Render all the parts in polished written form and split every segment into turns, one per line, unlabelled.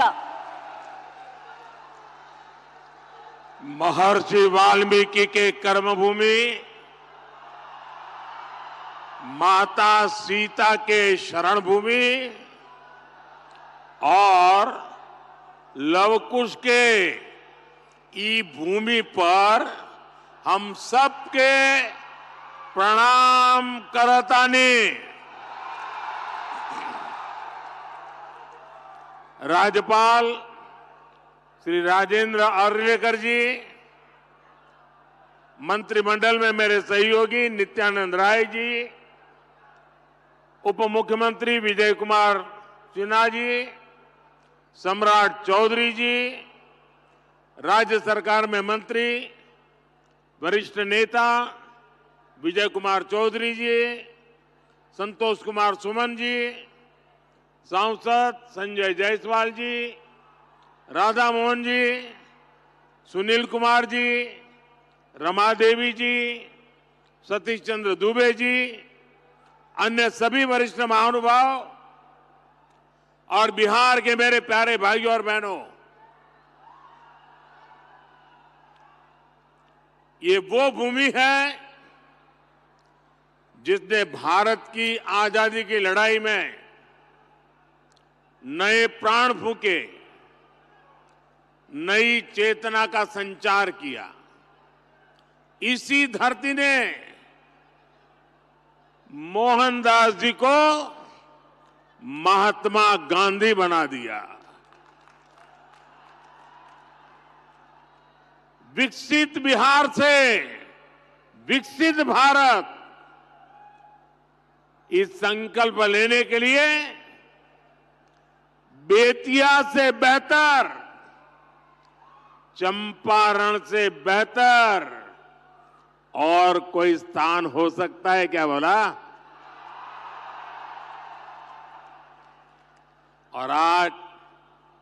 का।
महर्षि वाल्मीकि के कर्मभूमि, माता सीता के शरण भूमि और लवकुश के ई भूमि पर हम सबके प्रणाम करतानी। राज्यपाल श्री राजेंद्र अर्लेकर जी, मंत्रिमंडल में मेरे सहयोगी नित्यानंद राय जी, उप मुख्यमंत्री विजय कुमार सिन्हा जी, सम्राट चौधरी जी, राज्य सरकार में मंत्री वरिष्ठ नेता विजय कुमार चौधरी जी, संतोष कुमार सुमन जी, सांसद संजय जायसवाल जी, राधा मोहन जी, सुनील कुमार जी, रमा देवी जी, सतीश चंद्र दुबे जी, अन्य सभी वरिष्ठ महानुभाव और बिहार के मेरे प्यारे भाइयों और बहनों, ये वो भूमि है जिसने भारत की आजादी की लड़ाई में नए प्राण फूंके, नई चेतना का संचार किया। इसी धरती ने मोहनदास जी को महात्मा गांधी बना दिया। विकसित बिहार से विकसित भारत, इस संकल्प लेने के लिए बेतिया से बेहतर, चंपारण से बेहतर और कोई स्थान हो सकता है क्या बोला? और आज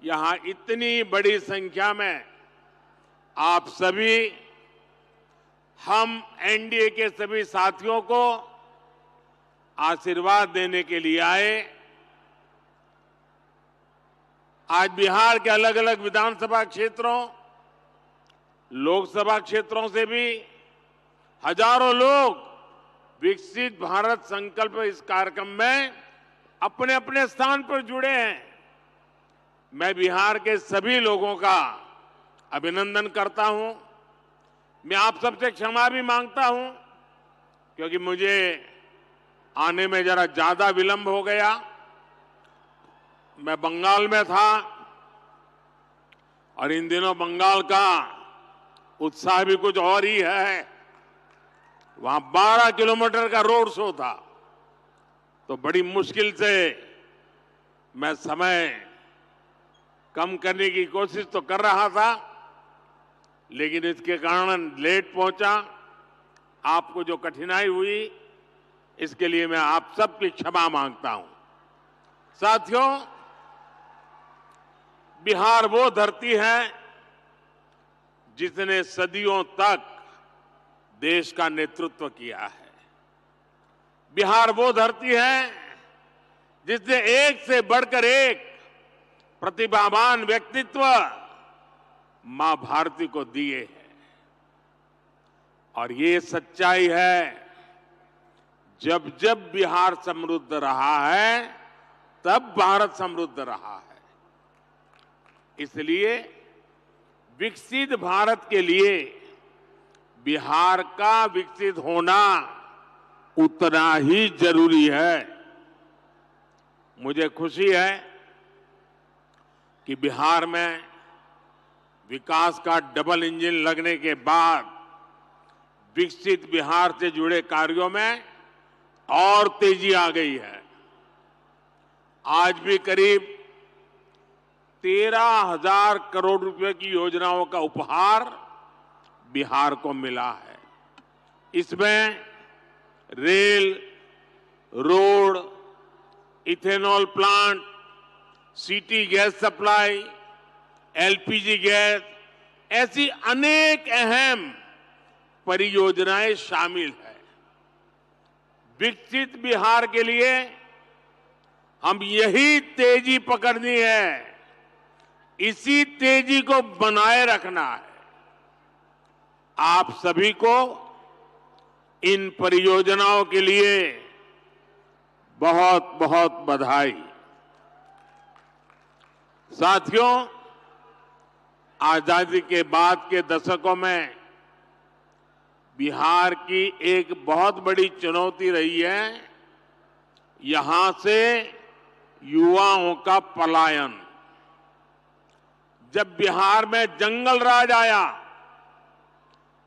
यहां इतनी बड़ी संख्या में आप सभी, हम एनडीए के सभी साथियों को आशीर्वाद देने के लिए आए। आज बिहार के अलग अलग विधानसभा क्षेत्रों, लोकसभा क्षेत्रों से भी हजारों लोग विकसित भारत संकल्प इस कार्यक्रम में अपने अपने स्थान पर जुड़े हैं। मैं बिहार के सभी लोगों का अभिनंदन करता हूं। मैं आप सबसे क्षमा भी मांगता हूं क्योंकि मुझे आने में जरा ज्यादा विलंब हो गया। मैं बंगाल में था और इन दिनों बंगाल का उत्साह भी कुछ और ही है। वहां 12 किलोमीटर का रोड शो था, तो बड़ी मुश्किल से मैं समय कम करने की कोशिश तो कर रहा था, लेकिन इसके कारण लेट पहुंचा। आपको जो कठिनाई हुई, इसके लिए मैं आप सबकी क्षमा मांगता हूं। साथियों, बिहार वो धरती है जिसने सदियों तक देश का नेतृत्व किया है। बिहार वो धरती है जिसने एक से बढ़कर एक प्रतिभावान व्यक्तित्व मां भारती को दिए हैं। और ये सच्चाई है, जब जब बिहार समृद्ध रहा है, तब भारत समृद्ध रहा है। इसलिए विकसित भारत के लिए बिहार का विकसित होना उतना ही जरूरी है। मुझे खुशी है कि बिहार में विकास का डबल इंजन लगने के बाद विकसित बिहार से जुड़े कार्यों में और तेजी आ गई है। आज भी करीब 13,000 करोड़ रुपए की योजनाओं का उपहार बिहार को मिला है। इसमें rail, road, ethanol plant, city gas supply, LPG gas, ऐसी अनेक अहम परियोजनाएं शामिल है। विकसित बिहार के लिए हम यही तेजी पकड़नी है इसी तेजी को बनाए रखना है। आप सभी को इन परियोजनाओं के लिए बहुत बहुत बधाई। साथियों, आजादी के बाद के दशकों में बिहार की एक बहुत बड़ी चुनौती रही है यहां से युवाओं का पलायन। जब बिहार में जंगल राज आया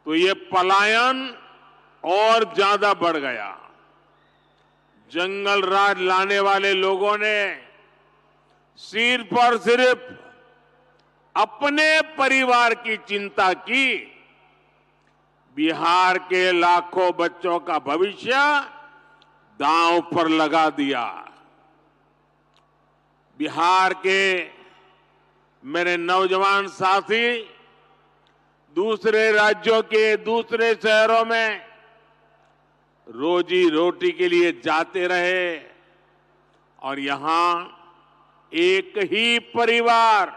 तो ये पलायन और ज्यादा बढ़ गया। जंगल राज लाने वाले लोगों ने सिर्फ और सिर्फ अपने परिवार की चिंता की, बिहार के लाखों बच्चों का भविष्य दांव पर लगा दिया। बिहार के मेरे नौजवान साथी दूसरे राज्यों के दूसरे शहरों में रोजी रोटी के लिए जाते रहे और यहां एक ही परिवार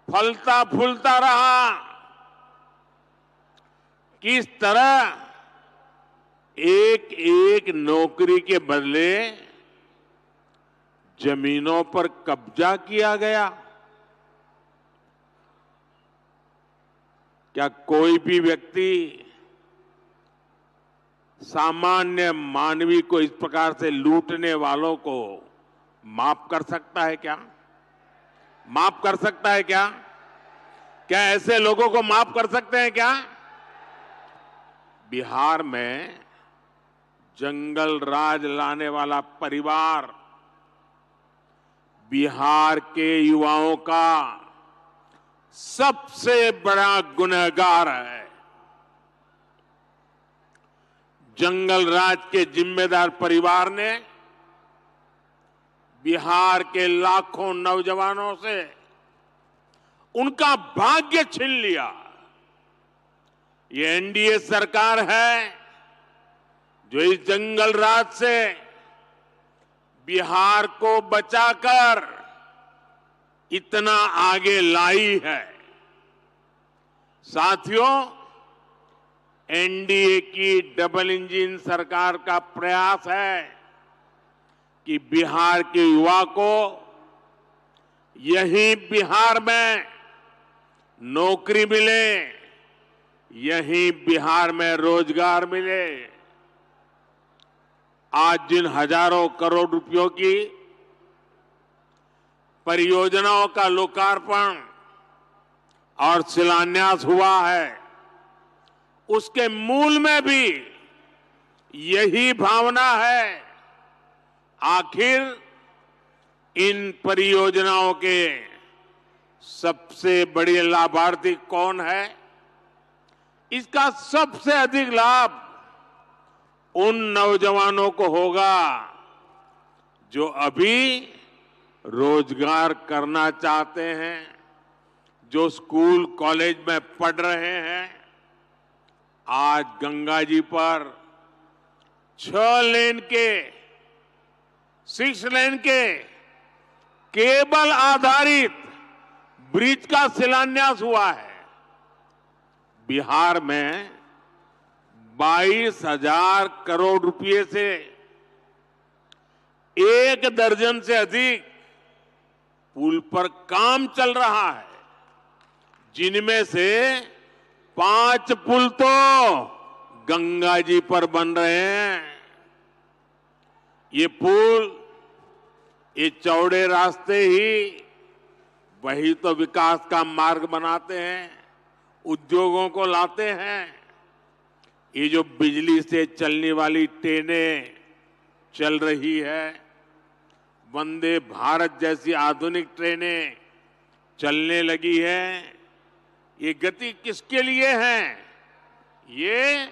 फलता फूलता रहा। किस तरह एक एक नौकरी के बदले जमीनों पर कब्जा किया गया। क्या कोई भी व्यक्ति सामान्य मानवी को इस प्रकार से लूटने वालों को माफ कर सकता है क्या? माफ कर सकता है क्या? क्या ऐसे लोगों को माफ कर सकते हैं क्या? बिहार में जंगल राज लाने वाला परिवार बिहार के युवाओं का सबसे बड़ा गुनहगार है। जंगल राज के जिम्मेदार परिवार ने बिहार के लाखों नौजवानों से उनका भाग्य छीन लिया। ये एनडीए सरकार है जो इस जंगल राज से बिहार को बचाकर इतना आगे लाई है। साथियों, एनडीए की डबल इंजन सरकार का प्रयास है कि बिहार के युवा को यहीं बिहार में नौकरी मिले, यहीं बिहार में रोजगार मिले। आज जिन हजारों करोड़ रुपयों की परियोजनाओं का लोकार्पण और शिलान्यास हुआ है, उसके मूल में भी यही भावना है। आखिर इन परियोजनाओं के सबसे बड़े लाभार्थी कौन है? इसका सबसे अधिक लाभ उन नौजवानों को होगा जो अभी रोजगार करना चाहते हैं, जो स्कूल कॉलेज में पढ़ रहे हैं। आज गंगा जी पर 6 लेन के 6 लेन के केबल आधारित ब्रिज का शिलान्यास हुआ है। बिहार में 22,000 करोड़ रुपए से 1 दर्जन से अधिक पुल पर काम चल रहा है, जिनमें से 5 पुल तो गंगा जी पर बन रहे हैं। ये पुल, ये चौड़े रास्ते ही वही तो विकास का मार्ग बनाते हैं, उद्योगों को लाते हैं। ये जो बिजली से चलने वाली ट्रेनें चल रही है, वंदे भारत जैसी आधुनिक ट्रेनें चलने लगी है, ये गति किसके लिए है? ये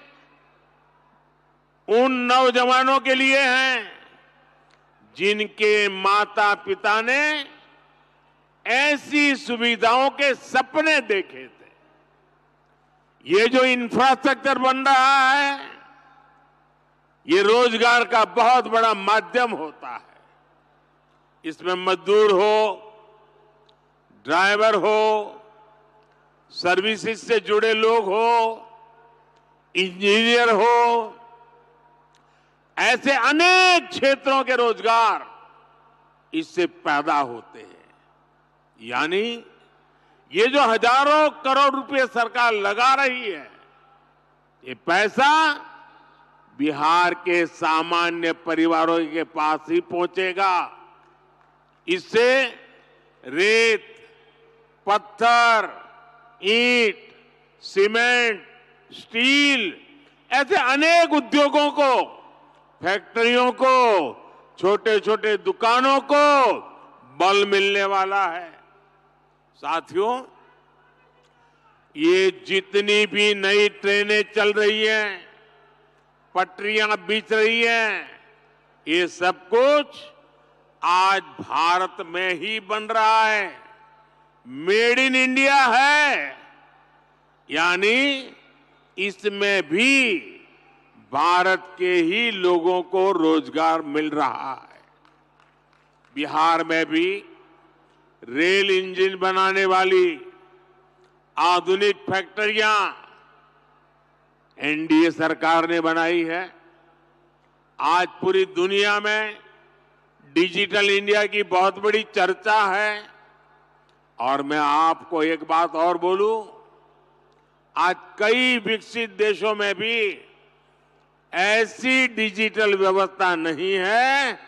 उन नौजवानों के लिए है जिनके माता पिता ने ऐसी सुविधाओं के सपने देखे थे। ये जो इंफ्रास्ट्रक्चर बन रहा है, ये रोजगार का बहुत बड़ा माध्यम होता है। इसमें मजदूर हो, ड्राइवर हो, सर्विसेज से जुड़े लोग हो, इंजीनियर हो, ऐसे अनेक क्षेत्रों के रोजगार इससे पैदा होते हैं। यानी ये जो हजारों करोड़ रुपए सरकार लगा रही है, ये पैसा बिहार के सामान्य परिवारों के पास ही पहुंचेगा। इससे रेत, पत्थर, ईंट, सीमेंट, स्टील ऐसे अनेक उद्योगों को, फैक्ट्रियों को, छोटे छोटे दुकानों को बल मिलने वाला है। साथियों, ये जितनी भी नई ट्रेनें चल रही हैं, पटरियां बिछ रही हैं, ये सब कुछ आज भारत में ही बन रहा है। मेड इन इंडिया है, यानी इसमें भी भारत के ही लोगों को रोजगार मिल रहा है। बिहार में भी रेल इंजन बनाने वाली आधुनिक फैक्ट्रियां एनडीए सरकार ने बनाई है। आज पूरी दुनिया में डिजिटल इंडिया की बहुत बड़ी चर्चा है। और मैं आपको एक बात और बोलूं, आज कई विकसित देशों में भी ऐसी डिजिटल व्यवस्था नहीं है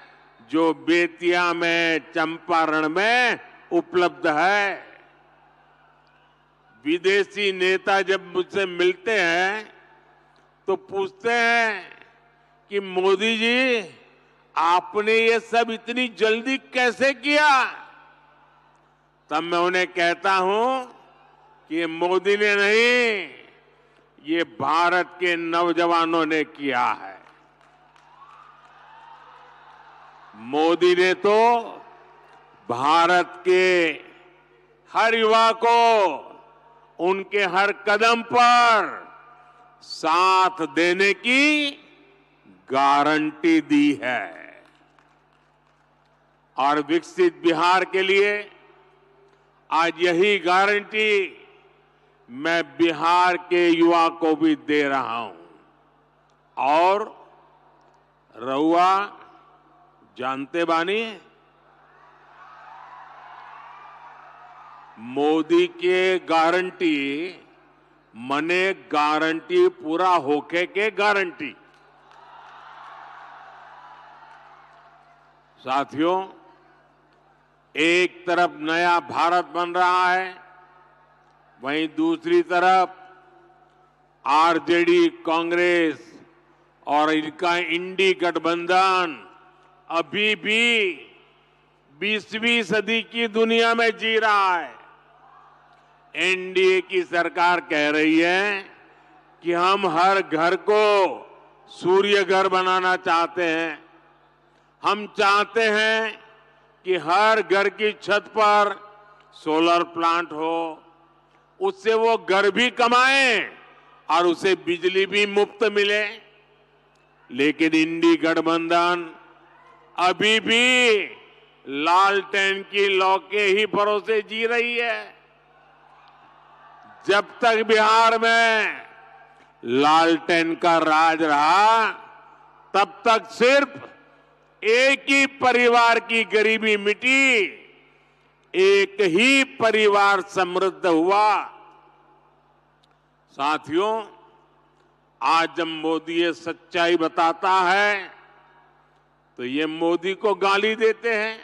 जो बेतिया में, चंपारण में उपलब्ध है। विदेशी नेता जब मुझसे मिलते हैं तो पूछते हैं कि मोदी जी, आपने ये सब इतनी जल्दी कैसे किया? तब मैं उन्हें कहता हूं कि मोदी ने नहीं, ये भारत के नौजवानों ने किया है। मोदी ने तो भारत के हर युवा को उनके हर कदम पर साथ देने की गारंटी दी है। और विकसित बिहार के लिए आज यही गारंटी मैं बिहार के युवा को भी दे रहा हूं। और रउआ जानते बानी, मोदी के गारंटी मने गारंटी पूरा होके के गारंटी। साथियों, एक तरफ नया भारत बन रहा है, वहीं दूसरी तरफ आरजेडी, कांग्रेस और इनका इंडी गठबंधन अभी भी 20वीं सदी की दुनिया में जी रहा है। एनडीए की सरकार कह रही है कि हम हर घर को सूर्य घर बनाना चाहते हैं। हम चाहते हैं कि हर घर की छत पर सोलर प्लांट हो, उससे वो घर भी कमाएं और उसे बिजली भी मुफ्त मिले। लेकिन इंडी गठबंधन अभी भी लालटेन की लौ के ही भरोसे जी रही है। जब तक बिहार में लालटेन का राज रहा, तब तक सिर्फ एक ही परिवार की गरीबी मिटी, एक ही परिवार समृद्ध हुआ। साथियों, आज जब मोदी ये सच्चाई बताता है तो ये मोदी को गाली देते हैं।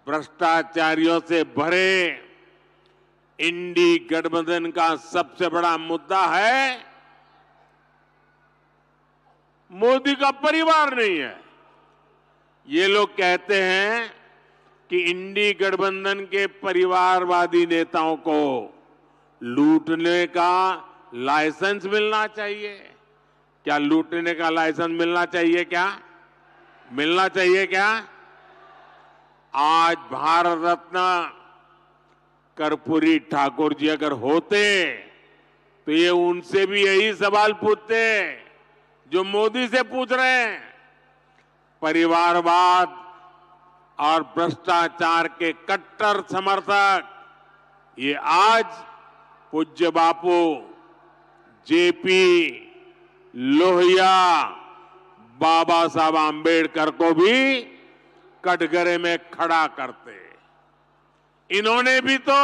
भ्रष्टाचारियों से भरे इंडी गठबंधन का सबसे बड़ा मुद्दा है मोदी का परिवार नहीं है। ये लोग कहते हैं कि इंडी गठबंधन के परिवारवादी नेताओं को लूटने का लाइसेंस मिलना चाहिए। क्या लूटने का लाइसेंस मिलना चाहिए? क्या मिलना चाहिए? क्या आज भारत रत्न कर्पूरी ठाकुर जी अगर होते तो ये उनसे भी यही सवाल पूछते जो मोदी से पूछ रहे हैं। परिवारवाद और भ्रष्टाचार के कट्टर समर्थक ये आज पूज्य बापू जेपी लोहिया बाबा साहब आम्बेडकर को भी कटघरे में खड़ा करते। इन्होंने भी तो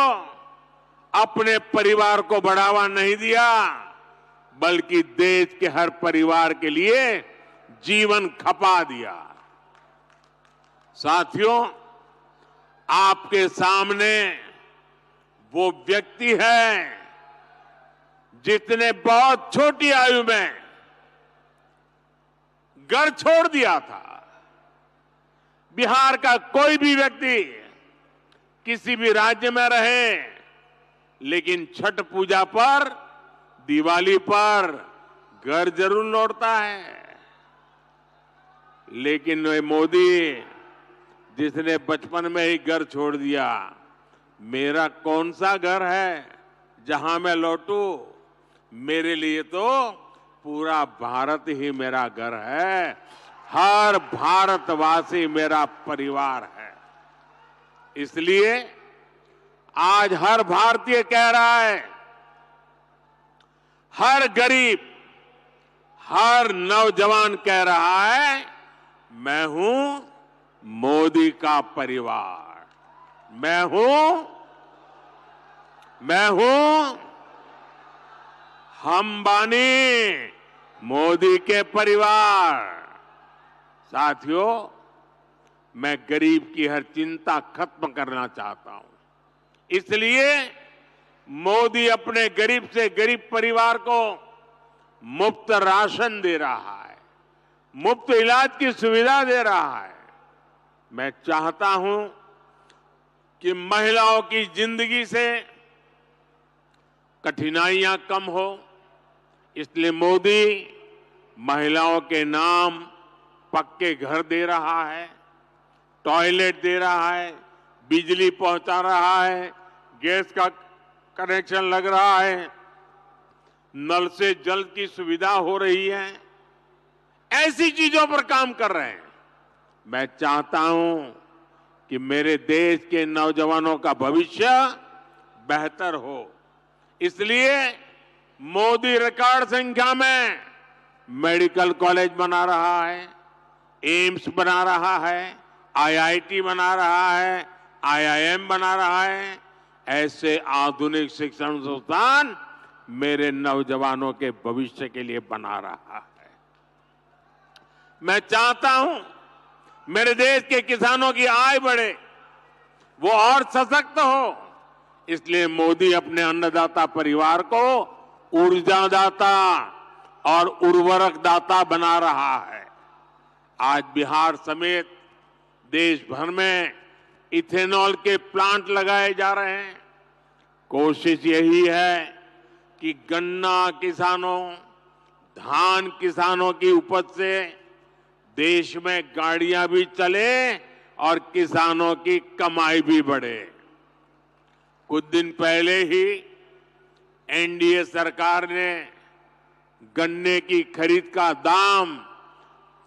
अपने परिवार को बढ़ावा नहीं दिया, बल्कि देश के हर परिवार के लिए जीवन खपा दिया। साथियों, आपके सामने वो व्यक्ति है जिसने बहुत छोटी आयु में घर छोड़ दिया था। बिहार का कोई भी व्यक्ति किसी भी राज्य में रहे, लेकिन छठ पूजा पर, दिवाली पर घर जरूर लौटता है। लेकिन वे मोदी जिसने बचपन में ही घर छोड़ दिया, मेरा कौन सा घर है जहां मैं लौटूं? मेरे लिए तो पूरा भारत ही मेरा घर है, हर भारतवासी मेरा परिवार है। इसलिए आज हर भारतीय कह रहा है, हर गरीब, हर नौजवान कह रहा है, मैं हूं मोदी का परिवार, मैं हूं हम बानी मोदी के परिवार। साथियों, मैं गरीब की हर चिंता खत्म करना चाहता हूं। इसलिए मोदी अपने गरीब से गरीब परिवार को मुफ्त राशन दे रहा है, मुफ्त इलाज की सुविधा दे रहा है। मैं चाहता हूं कि महिलाओं की जिंदगी से कठिनाइयां कम हो, इसलिए मोदी महिलाओं के नाम पक्के घर दे रहा है, टॉयलेट दे रहा है, बिजली पहुंचा रहा है, गैस का कनेक्शन लग रहा है, नल से जल की सुविधा हो रही है। ऐसी चीजों पर काम कर रहे हैं। मैं चाहता हूं कि मेरे देश के नौजवानों का भविष्य बेहतर हो। इसलिए मोदी रिकॉर्ड संख्या में मेडिकल कॉलेज बना रहा है, एम्स बना रहा है, आईआईटी बना रहा है, आईआईएम बना रहा है। ऐसे आधुनिक शिक्षण संस्थान मेरे नौजवानों के भविष्य के लिए बना रहा है। मैं चाहता हूं मेरे देश के किसानों की आय बढ़े, वो और सशक्त हो। इसलिए मोदी अपने अन्नदाता परिवार को ऊर्जादाता और उर्वरक दाता बना रहा है। आज बिहार समेत देश भर में इथेनॉल के प्लांट लगाए जा रहे हैं। कोशिश यही है कि गन्ना किसानों, धान किसानों की उपज से देश में गाड़ियां भी चले और किसानों की कमाई भी बढ़े। कुछ दिन पहले ही एनडीए सरकार ने गन्ने की खरीद का दाम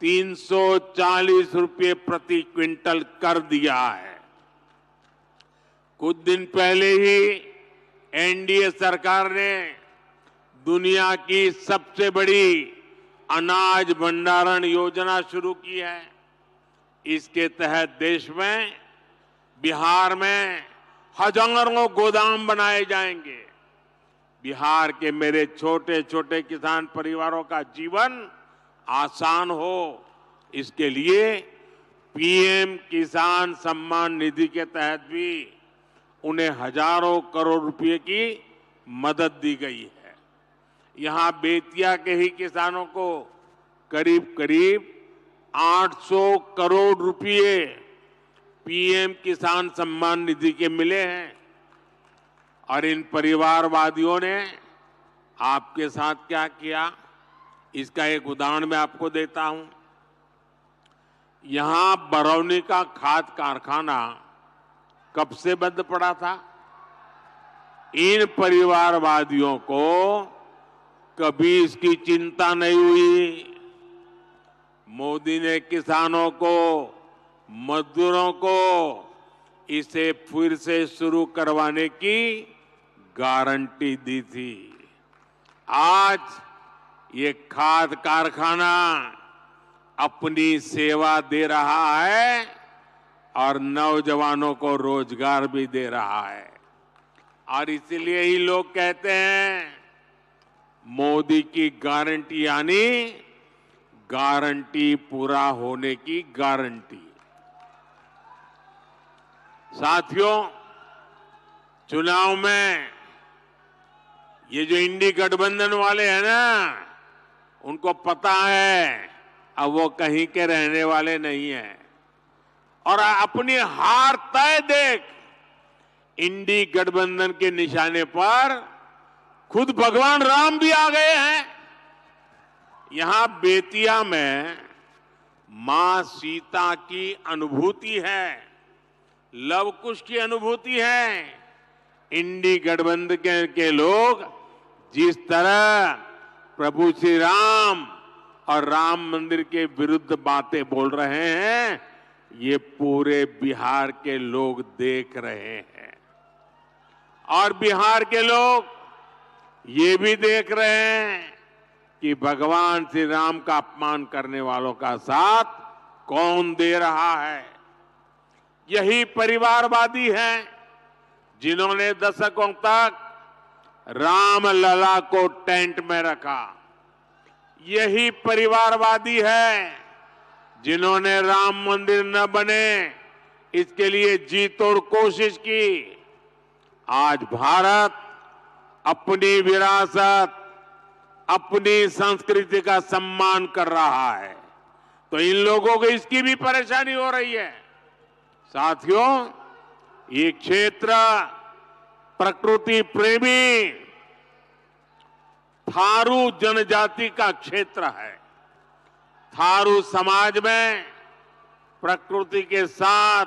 340 रुपये प्रति क्विंटल कर दिया है। कुछ दिन पहले ही एनडीए सरकार ने दुनिया की सबसे बड़ी अनाज भंडारण योजना शुरू की है। इसके तहत देश में, बिहार में हजारों गोदाम बनाए जाएंगे। बिहार के मेरे छोटे छोटे किसान परिवारों का जीवन आसान हो, इसके लिए पीएम किसान सम्मान निधि के तहत भी उन्हें हजारों करोड़ रुपए की मदद दी गई है। यहां बेतिया के ही किसानों को करीब करीब 800 करोड़ रुपए पीएम किसान सम्मान निधि के मिले हैं। और इन परिवारवादियों ने आपके साथ क्या किया, इसका एक उदाहरण मैं आपको देता हूं। यहां बरौनी का खाद कारखाना कब से बंद पड़ा था? इन परिवारवादियों को कभी इसकी चिंता नहीं हुई। मोदी ने किसानों को मजदूरों को इसे फिर से शुरू करवाने की गारंटी दी थी। आज ये खाद कारखाना अपनी सेवा दे रहा है और नौजवानों को रोजगार भी दे रहा है। और इसलिए ही लोग कहते हैं मोदी की गारंटी यानी गारंटी पूरा होने की गारंटी। साथियों, चुनाव में ये जो इंडी गठबंधन वाले हैं ना, उनको पता है अब वो कहीं के रहने वाले नहीं हैं और अपनी हार तय देख इंडी गठबंधन के निशाने पर खुद भगवान राम भी आ गए हैं। यहां बेतिया में मां सीता की अनुभूति है, लव कुश की अनुभूति है। इंडी गठबंधन के लोग जिस तरह प्रभु श्री राम और राम मंदिर के विरुद्ध बातें बोल रहे हैं, ये पूरे बिहार के लोग देख रहे हैं। और बिहार के लोग ये भी देख रहे हैं कि भगवान श्री राम का अपमान करने वालों का साथ कौन दे रहा है। यही परिवारवादी हैं जिन्होंने दशकों तक राम लला को टेंट में रखा। यही परिवारवादी है जिन्होंने राम मंदिर न बने इसके लिए जी तोड़ कोशिश की। आज भारत अपनी विरासत, अपनी संस्कृति का सम्मान कर रहा है, तो इन लोगों को इसकी भी परेशानी हो रही है। साथियों, ये क्षेत्र प्रकृति प्रेमी थारू जनजाति का क्षेत्र है। थारू समाज में प्रकृति के साथ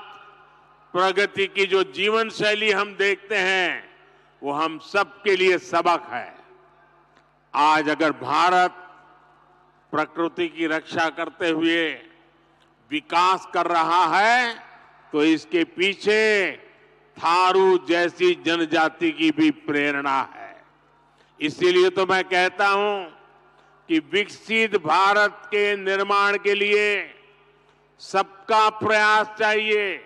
प्रगति की जो जीवन शैली हम देखते हैं, वो हम सबके लिए सबक है। आज अगर भारत प्रकृति की रक्षा करते हुए विकास कर रहा है, तो इसके पीछे थारू जैसी जनजाति की भी प्रेरणा है। इसीलिए तो मैं कहता हूं कि विकसित भारत के निर्माण के लिए सबका प्रयास चाहिए,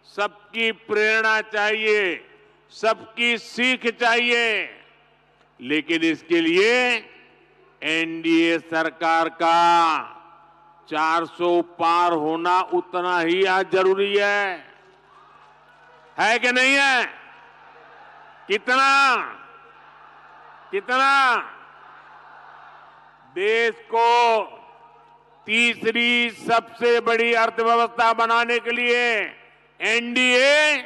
सबकी प्रेरणा चाहिए, सबकी सीख चाहिए। लेकिन इसके लिए एनडीए सरकार का 400 पार होना उतना ही आज जरूरी है कि नहीं है? कितना देश को तीसरी सबसे बड़ी अर्थव्यवस्था बनाने के लिए एनडीए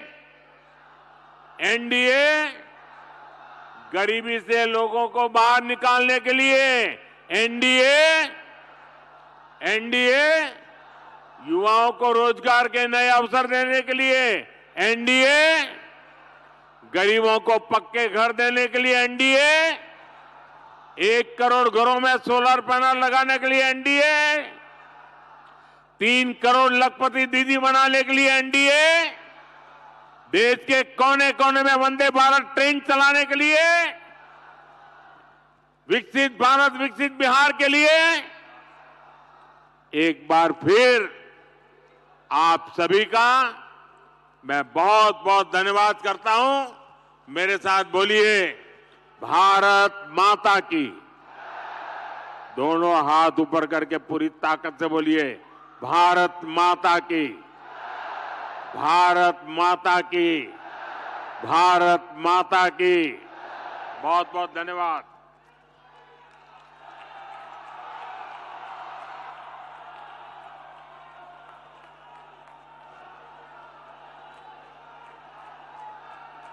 गरीबी से लोगों को बाहर निकालने के लिए एनडीए युवाओं को रोजगार के नए अवसर देने के लिए एनडीए गरीबों को पक्के घर देने के लिए एनडीए 1 करोड़ घरों में सोलर पैनल लगाने के लिए एनडीए 3 करोड़ लखपति दीदी बनाने के लिए एनडीए देश के कोने कोने में वंदे भारत ट्रेन चलाने के लिए विकसित भारत विकसित बिहार के लिए एक बार फिर आप सभी का मैं बहुत बहुत धन्यवाद करता हूं। मेरे साथ बोलिए, भारत माता की। दोनों हाथ ऊपर करके पूरी ताकत से बोलिए, भारत माता की, भारत माता की, भारत माता की। बहुत बहुत धन्यवाद।